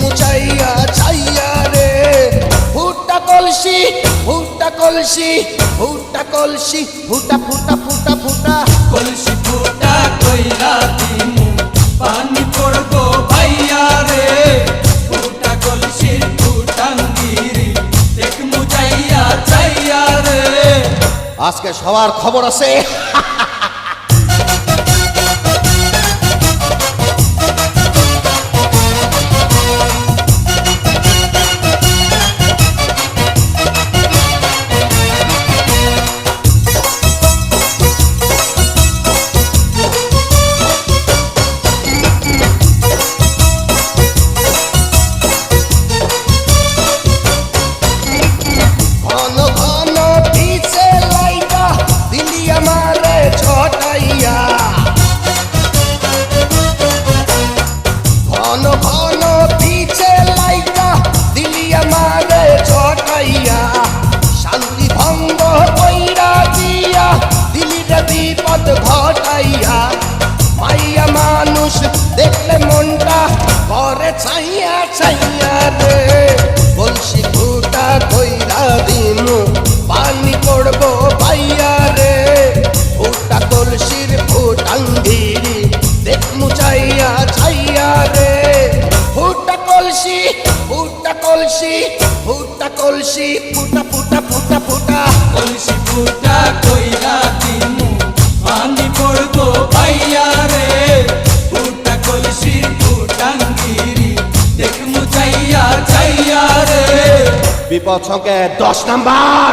মুচাইয়া ছাইয়া রে ফুটা কলসি ফুটা কলসি ফুটা কলসি ফুটা ফুটা ফুটা ফুটা কলসি ফুটা কইরা দিমু পানি পড়বো ভাইয়া রে ফুটা কলসির ফুটাঙ্গিরি দেখমু যাইয়া যাইয়া রে আজকে সবার খবর আছে ঘন ঘন পিছে লাইগা দিলি আমারে ছটাইয়া ঘন ঘন পিছে লাইগা দিলি আমারে ছটাইয়া শান্তি ভঙ্গ কইরা দিয়া দিলি রে বিপদ ঘটাইয়া মাইয়া মানুষ দেখলে মনটা করে ছাইয়া ছাইয়া রে কলসি ফুটা কইরা দিমু পানি পড়বো ভাইয়া রে ফুটা কলসির ফুটাঙ্গিরি দেখমু চাইয়া ছাইয়া রে ফুটা কলসি ফুটা কলসি ফুটা কলসি ফুটা ফুটা ফুটা ফুটা কলসি ফুটা কইরা দিমু পানি পড়বো ভাইয়া রে ফুটা কলসির ফুটাঙ্গিরি দেখমু যাইয়া যাইয়া রে বিপদ সংকেত 10 নাম্বার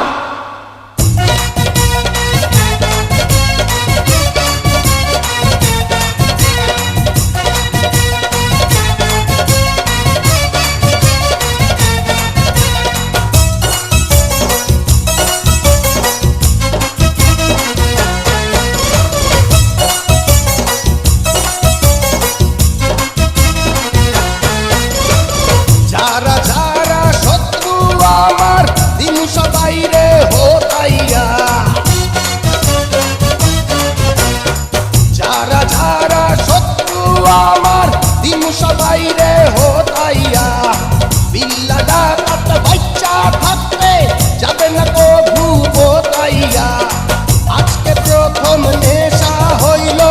যারা যারা শত্রু আমার দিমু সবাই রে হোতাইয়া যারা যারা শত্রু আমার দিমু সবাই রে হোতাইয়া বিল্লা ডাকাত বাচ্চা থাকবে যাবে না কভু বোতাইয়া আজকে প্রথম নেশা হইল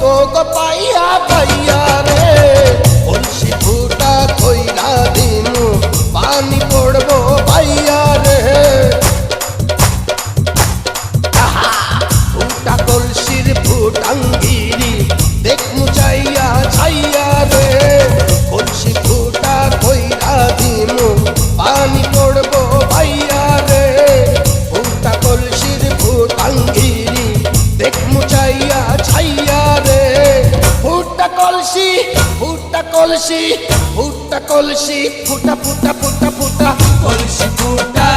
তো গো পাইয়া পাইয়া রে কলসি ফুটা কইরা দিমু পানি পড়বো ভাইয়া রে ফুটা কলসির ফুটাঙ্গিরি দেখমু চাইয়া ছাইয়া রে কলসি ফুটা কইরা দিমু পানি পড়বো ভাইয়া রে ফুটা কলসির ফুটাঙ্গিরি দেখমু চাইয়া ছাইয়া রে ফুটা কলসি ফুটা কলসি ফুটা কলসি ফুটা ফুটা ফুটা ফুটা কলসি ফুটা